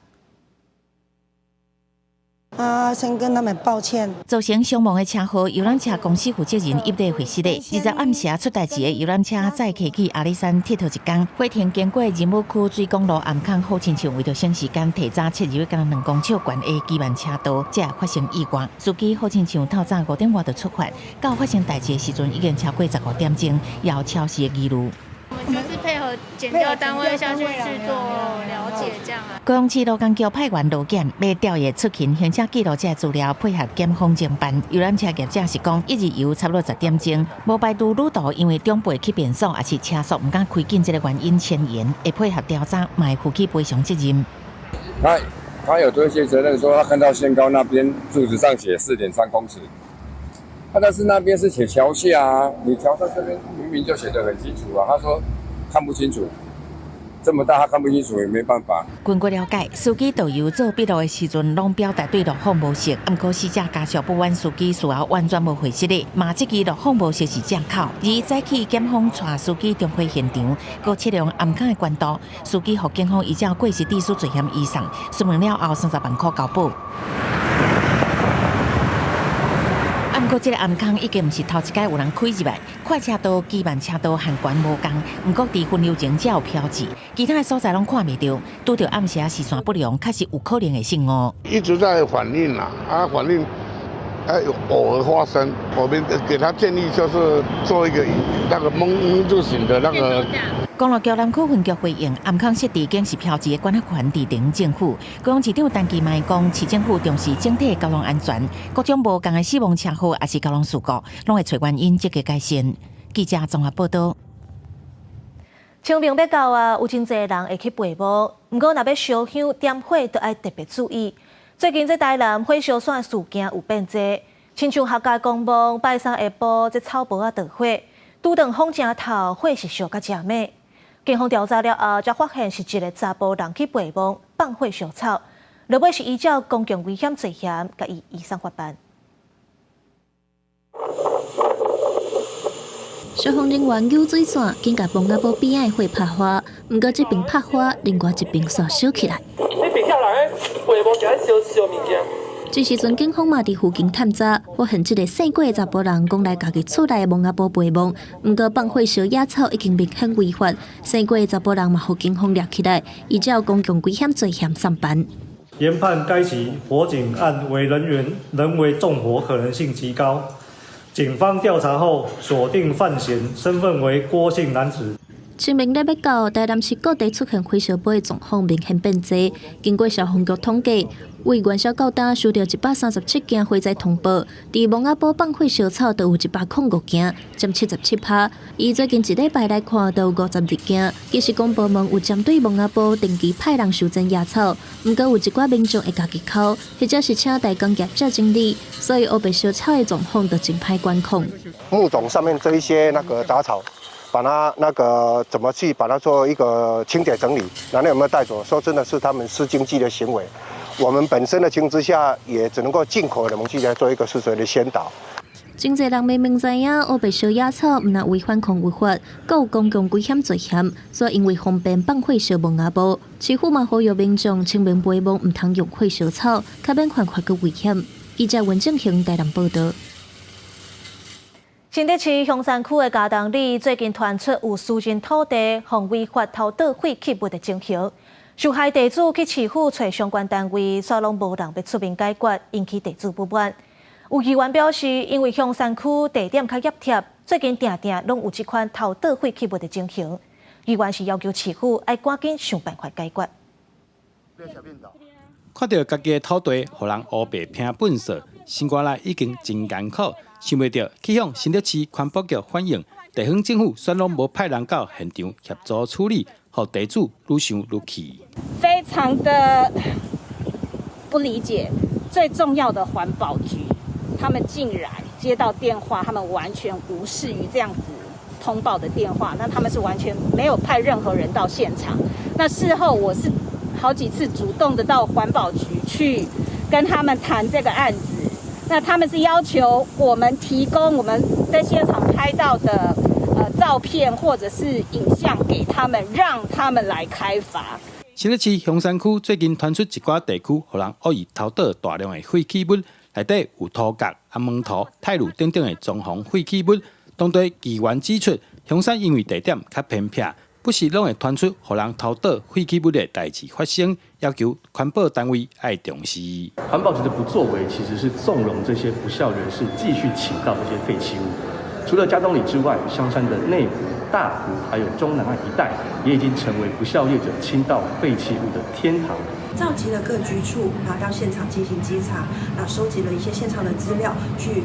先跟他们抱歉。造成伤亡的车祸，游览车公司负责人入内会室内。20暗时出代志的游览车载客去阿里山佚佗一天，法庭经过仁武区水公路暗坑后亲像为着省时间，提早切入敢2公尺悬的基慢车道，才发生意外。司机后亲像透早5点外就出发，到发生代志的时阵已经超过15点钟，要超时的记录。我们就是配合检调单位下去做了解，这样啊。高雄市路工局派员路检，要调阅出勤行车记录这资料，配合检方侦办。游览车业者是讲，一日游差不多10点钟，无排除路途因为中背起变速，也是车速唔敢开紧这个原因前沿，会配合调查，嘛会负起赔偿责任。他有做一些责任，说他看到限高那边柱子上写4.3公尺。但是那边是写桥下啊，你桥上这边明明就写得很清楚啊。他说看不清楚，这么大他看不清楚也没办法。根据了解，司机导游做笔录的时阵，拢表达对路况无熟，不过死者家属不满司机需要完全无会识的，嘛这支路况无熟是借口。而早起检方带司机重回现场，搁测量暗坑的关道，司机互警方依照过失致死罪嫌移送，询问了后30万块交保。不过，这个暗坑已经不是头一届有人开入来，快车道、基慢车道限管无共，不过伫分流前才有标志，其他的所在拢看袂到。拄到暗时视线不良，确实有可能会性误。一直在反映啦，反映，偶尔发生。我们给他建议就是做一个那个蒙住型的那个。公路局南区分局回应，暗坑设置警示标志的管辖权伫顶政府。高雄市长陈其迈讲，市政府重视整体交通安全，各种无共的死亡车祸也是交通事故，拢会找原因积极改善。记者综合报道。清明要到啊，有真侪人会去陪墓，不过若要烧香点火，都要特别注意。最近这台南火烧线事件有变多，亲像客家公墓拜三下晡，这草坡啊着火，拄等风正头，火是烧甲真猛。警方调查了后，才发现是一个查甫人去陪墓放火烧草，落尾是依照公共危险罪嫌，甲伊移送法办。消防人员救水线，紧甲墓仔堡边仔火拍花，不过这边拍花，另外一边煞烧起来。你别下来，陪墓就爱烧物件。这时阵，警方嘛伫附近探查，发现这个姓郭的查甫人讲来家己厝内的墓仔堡陪墓，不过放火烧野草已经明显违法。姓郭的查甫人嘛，互警方抓起来，依照公共危险罪嫌上班。研判该起火警案为人为纵火可能性极高。警方调查后锁定犯嫌，身份为郭姓男子。清明日要到，台南市各地出现火烧堡的状况明显变多。经过消防局统计，为元宵到今收到137件火灾通报，伫墓仔堡放火烧草就有105件，占77%。以最近一礼拜来看，就有52件。其实公部门有针对墓仔堡定期派人修剪野草，不过有一寡民众会家己抠，或者是请代工业者整理，所以黑白烧草的状况就真歹管控。木种上面这一些杂草。把它怎么去把它做一个清洁整理，然后有没有带走？说真的是他们失经济的行为。我们本身的情况之下，也只能够尽可能去来做一个适时的宣导。真侪人明明知影黑白烧野草唔但违反空违法，更有公共危险罪嫌，所以因为方便放火烧墓仔堡，市府嘛呼吁民众清明陪墓唔通用火烧草，较免犯法个危险。记者文正雄台南报道。新北市香山区的嘉东里最近传出有私人土地妨违法偷盗废弃物的情形，受害地主去市府找相关单位，却拢无人要出面解决，引起地主不满。有议员表示，因为香山区地点较压贴，最近定定拢有这款偷盗废弃物的情形。议员是要求市府要赶紧想办法解决。看到家己的土地互人黑白拼本色，心肝内已经真艰苦。想袂到去向新北市环保局反映，地方政府虽然无派人到现场协助处理，互地主愈想愈气。非常的不理解，最重要的环保局，他们竟接到电话，他们完全无视于这样子通报的电话，那他们是完全没有派任何人到现场。那事后我是好几次主动的到环保局去跟他们谈这个案子，那他们是要求我们提供我们在现场拍到的照片或者是影像给他们，让他们来开罚。新北市香山区最近传出一寡地区，互人恶意投倒大量的废弃物，内底有土角、阿蒙土、泰鲁等等的装潢废弃物。当地议员指出，香山因为地点较偏僻，不时拢会传出互人投倒废弃物的代志发生，要求环保单位要重视。环保局的不作为，其实是纵容这些不肖人士继续倾倒这些废弃物。除了嘉东里之外，香山的内湖、大湖还有中南岸一带，也已经成为不肖业者倾倒废弃物的天堂。召集了各局处，然后到现场进行稽查，那收集了一些现场的资料，去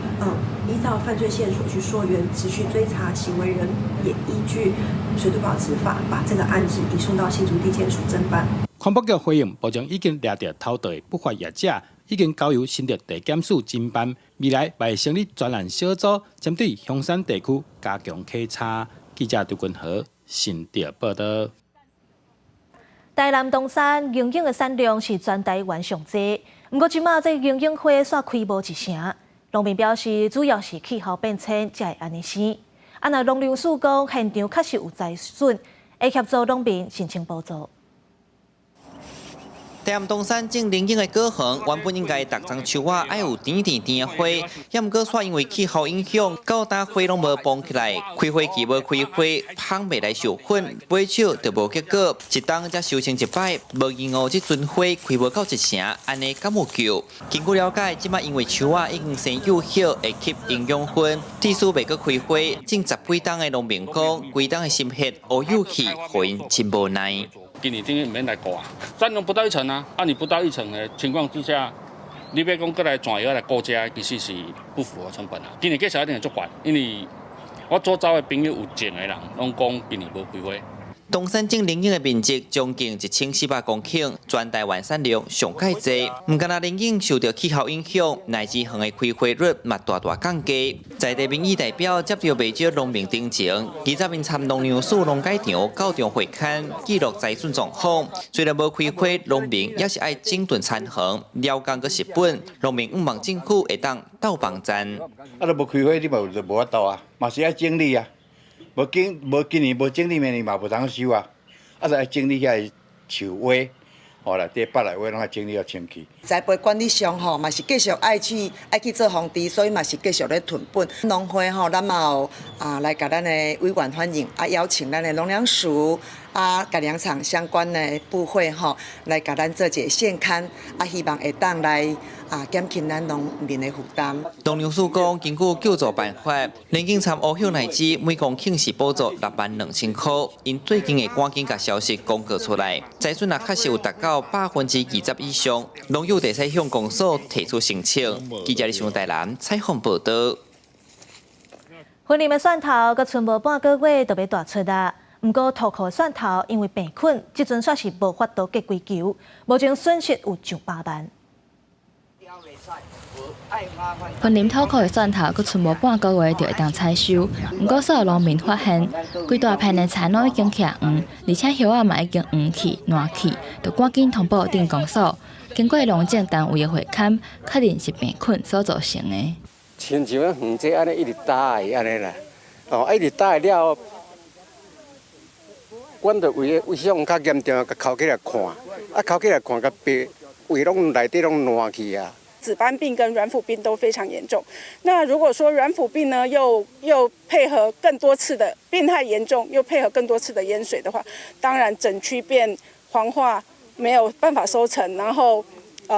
依照犯罪线索去溯源，持续追查行为人，也依据水土保持法把这个案子移送到新竹地检署侦办。环保局回应，目前已经抓到偷盗的不法业者，已经交由新竹地检署侦办，未来会成立专案小组，针对香山地区加强稽查。记者杜君和新竹报道。台南东山银杏的产量是全台湾上济，不过即马这银杏花煞开无一成。农民表示，主要是气候变迁才会安尼生。若农粮署讲现场确实有灾损，会协助农民申请补助。台南东山种银杏的果园，原本应该逐丛树仔爱有甜的花，也毋过煞因为气候影响，到大花拢无绑起来，开花期无开花，芳袂来授粉，买手就无结果，一冬才收成一摆，无意外这阵花开无到一成，安尼敢有救？经过了解，即摆因为树仔已经生幼叶，会吸营养分，即使袂阁开花，种10几冬的农民讲，规冬的心血乌有气，互因真无奈。今年等于免来顾啊，产量不到1成啊，你不到1成的情况之下，你要讲过来转药来顾家，其实是不符合成本啊。今年价钱一定会足悬，因为我周遭的朋友有种的人，拢讲今年无开花。东山种银杏的面积将近1400公顷，全台湾产量上介济。唔敢若银杏受到气候影响，乃至园的开花率嘛大降低。在地民意代表接到不少农民定情，20名参农粮署农改场高中会勘记录灾损状况。虽然无开花，农民也是爱整顿田园，了工个成本。农民毋望政府会当斗帮赞。都无开花，你就无法度啊，嘛是爱整理啊。无今年无整理，明年嘛无通收啊！就爱整理遐树花，内底北来花拢爱整理要清气。栽培管理上嘛是继续爱去做防治，所以嘛是继续咧囤本。农会咱嘛有来甲咱的委员反映，邀请咱的农粮署改良场相关的部会来甲咱做一个现勘，希望会当来减轻咱农民的负担。农粮署讲，根据救助办法，年经参乌叶乃至每公顷是补助62000块。因最近会赶紧甲消息公告出来，灾损确实有达到20%以上，农友得使向公所提出申请。记者李上台南采访报道。婚礼的蒜头，佮剩无半个月就要大出啦。不过土库的蒜头因为病困，即阵煞是无法度结归球，目前损失有上8万。婚林土库的蒜头，佮剩无半个月就会当采收。不过，所有农民发现，规大片的菜拢已经起黄，而且叶仔嘛已经黄去、烂去，就赶紧通报镇公所。经过农政单位的会勘，确定是病菌所造成的。亲像黄这安尼一直打的安尼啦，一直打了，阮着为上较严重，甲扣起来看，扣起来看，甲白胃拢内底拢烂去啊。紫斑病跟软腐病都非常严重。那如果说软腐病呢，又配合更多次的病态严重，又配合更多次的淹水的话，当然整区变黄化，没有办法收成，然后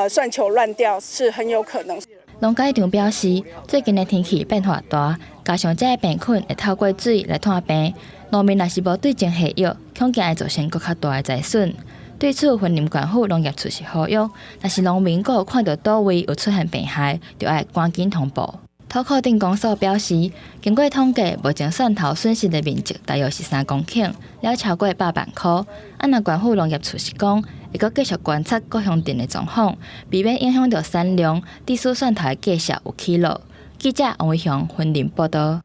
蒜球乱掉是很有可能。农改场表示，最近的天气变化大，加上这个病菌会透过水来传病，农民若是无对症下药，恐惊会造成更较大的灾损。对此，云林县府农业处是呼吁，若是农民有看到倒位有出现病害，就要赶紧通报。土库镇公所表示，经过统计，目前蒜头损失的面积大约是3公頃，了超过8万块。若县府农业处是讲，会阁继续观察各乡镇的状况，避免影响到产量，致使蒜头的价值有起落。记者王伟雄云林报道。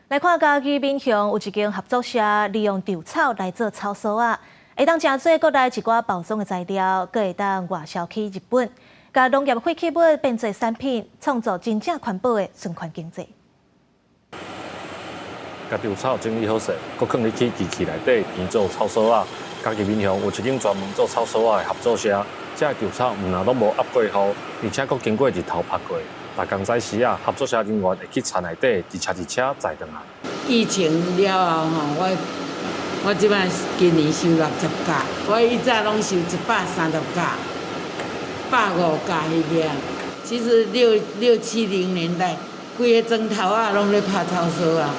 来看嘉义闽乡有一间合作社，利用稻草来做草扫啊，会当真做国内一寡包装的材料，佮会当外销去日本，甲农业废弃物变做产品，创造真正环保的循环经济。甲稻草整理好势，佮放入去机器内底编做草扫啊。嘉义闽乡有一间专门做草扫啊的合作社。这稻草唔但拢无压过雨，而且佫经过日头晒过。大工早时啊，合作社人员会去田内底一车一车载回来。疫情了后我即摆今年收60架，我以前拢收130架、150架迄个。其实6、70年代，规个庄头啊拢咧拍草扫啊。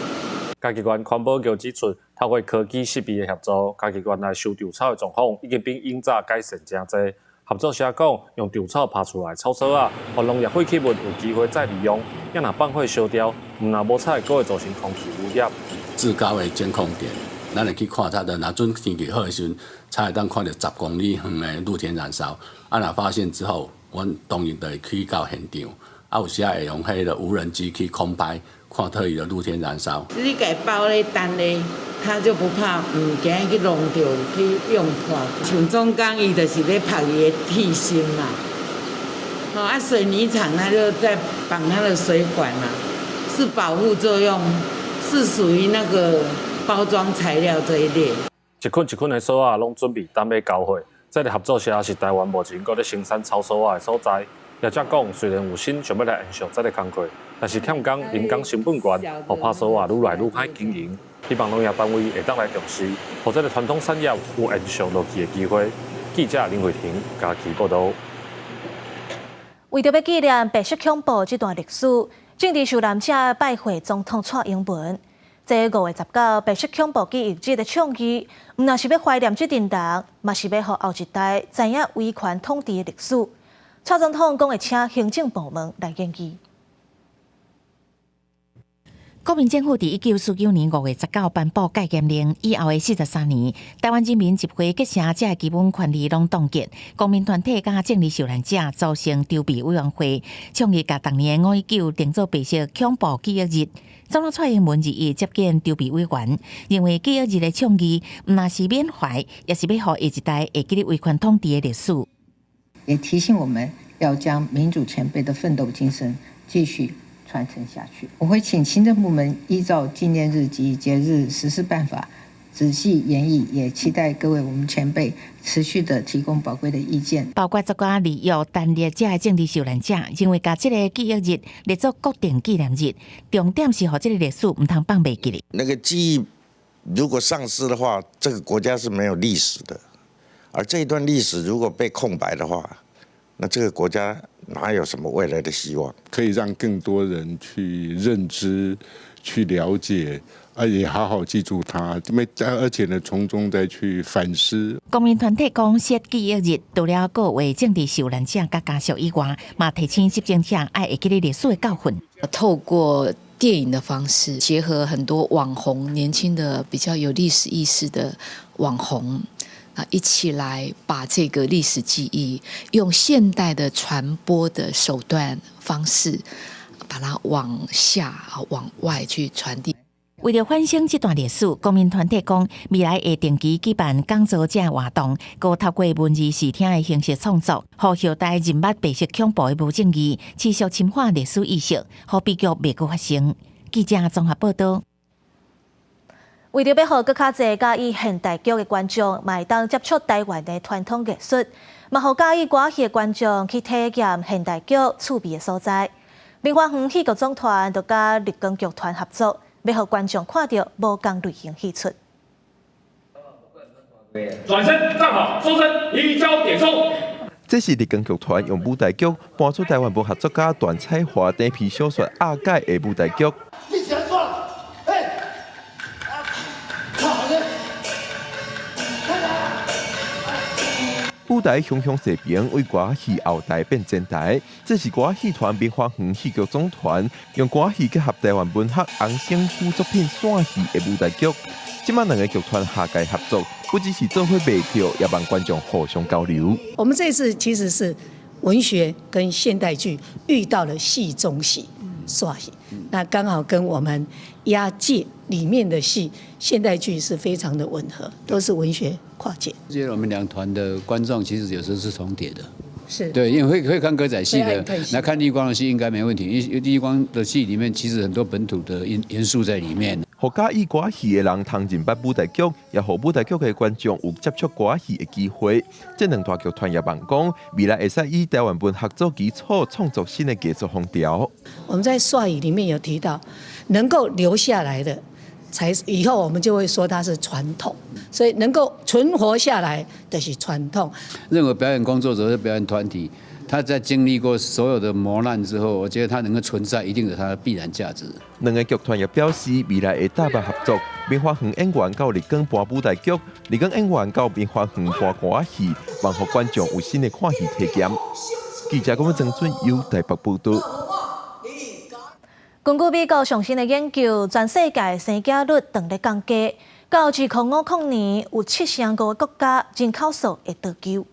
嘉义县环保局指出，透过科技设备的协助，嘉义县内收稻草的状况已经比以早改善真多。合作社讲，用稻草拍出来草扫啊，让农业废弃物有机会再利用，也若放火烧掉，唔若无采，佫会造成空气污染。至高的监控点，咱会去看它的，若准天气好的时阵，才会当看到10公里远的露天燃烧。啊，若发现之后，阮当然就会去到现场。啊，有时会用迄个无人机去空拍，看到伊的露天燃烧。你给包咧单咧。他就不怕物件去弄掉、去用破，像中钢伊就是咧拍伊的替芯嘛，啊水泥厂它就在绑它的水管嘛，是保护作用，是属于那个包装材料这一类。一捆一捆的扫啊，拢准备等要交货。这个合作社是台湾目前搁咧生产草扫啊的所在。业者讲，虽然有心想要来延续这个工作，但是欠工人工成本高，互拍扫啊愈来愈歹经营。希望农业单位会当来重视，或者个传统产业有延续落去的机会。记者林慧婷嘉义报道。为着要纪念白色恐怖这段历史，政治受难者拜会总统蔡英文。这5月19白色恐怖记忆日的倡议，唔但是要怀念这阵人，嘛是要让后一代知影威权统治的历史。蔡总统讲会请行政部门来研究。国民政府伫1949年5月19颁布戒严令以后的43年，台湾人民集会结成这基本权利拢冻结。公民团体甲政治受难者组成筹备委员会，倡议甲当年519定做白色恐怖记忆日。总统蔡英文日接见筹备委员，认为记忆日的倡议唔但是缅怀，也是要让下一代会记得威权统治的历史。也提醒我们要将民主前辈的奋斗精神继续传承下去。我会请行政部门依照纪念日及节日实施办法仔细研议，也期待各位我们前辈持续的提供宝贵的意见。包括这个利用单列这的政治受难者，认为把这个记忆日列作国定纪念日，重点是让这个历史唔通放袂记哩。那个记忆如果丧失的话，这个国家是没有历史的。而这一段历史如果被空白的话，那这个国家哪有什么未来的希望？可以让更多人去认知、去了解，也好好记住它，而且呢，从中再去反思。公民团体讲设记忆日，除了各为政治受难者甲家属以外，嘛提醒执政者爱会记得历史的教训。透过电影的方式，结合很多网红、年轻的比较有历史意识的网红。一起来把这个历史记忆用现代的传播的手段方式，把它往下往外去传递。为了反省这段历史，公民团体讲未来会定期举办讲座这活动，佮透过文字视听的形式创作，让后代认捌白色恐怖的无正义，持续深化历史意识，好悲剧袂阁发生。记者综合报道。为着要让更较侪嘉义现代剧的观众，嘛会当接触台湾的传统艺术，嘛让嘉义歌戏的观众去体验现代剧趣味的所在。明华园戏剧总团就甲立光剧团合作，要让观众看到无同类型戏出。转身站好，收身，移交点收。这是立光剧团用舞台剧搬出台湾部合作家段彩华短篇小说《阿盖》的舞台剧。舞台雄雄设平为歌戏后台变前台，这是歌戏团明华园戏剧总团用歌戏结合台湾文学红星副作品线戏的舞台剧。今晚两个剧团下界合作，不只是做伙卖票，也帮观众互相交流。我们这次其实是文学跟现代剧遇到了戏中戏、耍戏，那刚好跟我们押界里面的戏现代剧是非常的吻合，都是文学跨界。觉得我们两团的观众其实有时候是重叠的。是对，因为会看歌仔戏的，来看立光的戏应该没问题，因为立光的戏里面其实很多本土的元素在里面。互介意歌戏的人通进捌舞台剧，也互舞台剧的观众有接触歌戏的机会。这两大剧团也望讲，未来会使以台湾本合作基础，创作新的艺术风调。我们在刷语里面有提到，能够留下来的，才以后我们就会说它是传统，所以能够存活下来的是传统。任何表演工作者或表演团体，他在经历过所有的磨难之后，我觉得他能够存在，一定有它的必然价值。两个剧团也表示，未来会搭配合作，棉花园演员到立港搬舞台剧，立港演员到棉花园搬歌戏，望互观众有新的看戏体验。记者郭曾准由台北报道。根据美国上新的研究，全世界生囝率长咧降低，到2050年有75个国家人口数会倒救。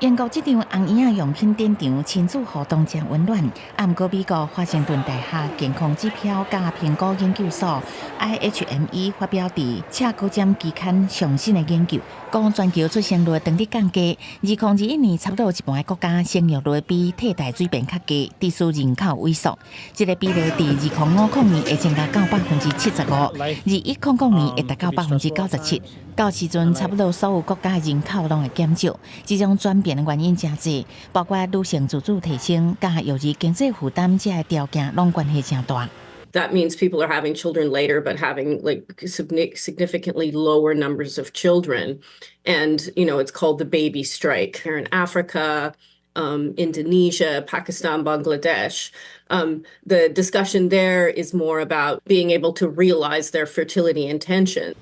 英国这场红婴仔用品展场亲子互动真温暖。不过，美国华盛顿大学健康指标加评估研究所 IHME 发表伫赤高尖期刊上新的研究，讲全球出生率长伫降低。2021年，差不多一半的国家生育率比替代水平较低，致使人口萎缩。这个比例伫2050年会增加到75%，2100年会达到97%。到时阵，差不多所有国家的人口拢会减少。这种转变的原因真多，包括女性自主提升，甲幼儿经济负担这个条件，拢关系真大。That means people are having children later, but having like significantly lower numbers of children, and it's called the baby strike. Here in Africa, Indonesia, Pakistan, Bangladesh. The discussion there is more about being able to realize their fertility intention.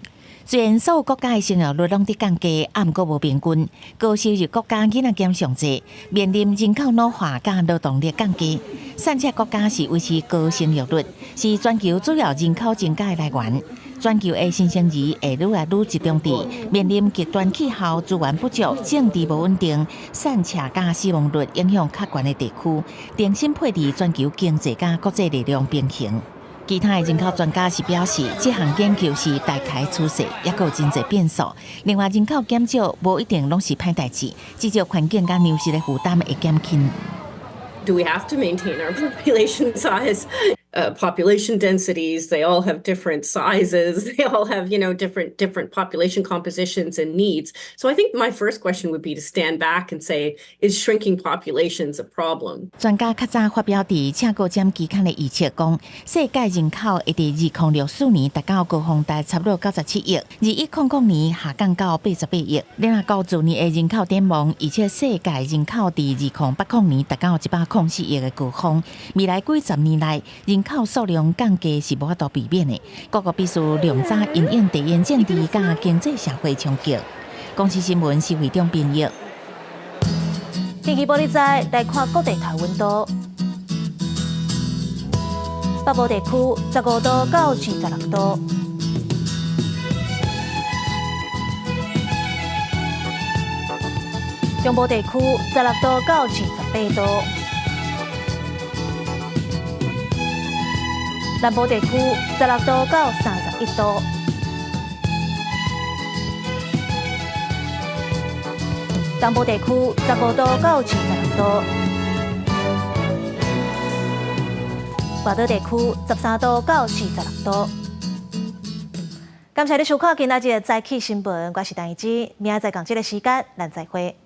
虽然所有国家的生育率拢伫降低，不过无平均。高收入国家囡仔减上济，面临人口老化甲劳动力降低。产出国家是维持高生育率，是全球主要人口增加的来源。全球的新生儿会愈来愈集中地，面临极端气候、资源不足、政治无稳定、产出甲死亡率影响较悬的地区，重新配置全球经济甲国际力量平衡。其他的人口专家是表示，这项研究是大概趋势，也有真侪变数。另外，人口减少无一定拢是歹代志，至少环境甲粮食的负担会减轻。Do we have to maintain our population size? Population densities, they all have different sizes. They all have, different population compositions and needs. So I think my first question would be to stand back and say, is shrinking populations a problem? 专家较早发表伫赤高尖期刊的预测讲，世界人口会伫2064年达到高峰大差不多97亿，2100年下降到88亿。另外，高自年的人口展望，而且世界人口伫2080年达到104亿的高峰。未来几十年来，人口数量降低是无法度避免的，各国必须量早因应地缘政治甲经济社会冲击。公视新闻是会中编译。天气报你知，来看各地台温度。北部地区15度到26度，中部地区16度到28度。南部地区16度到31度，东部地区15度到26度，外岛地区13度到46度。感谢你收看今仔日的早起新闻，我是陈怡芝，明仔载同这个时间咱再会。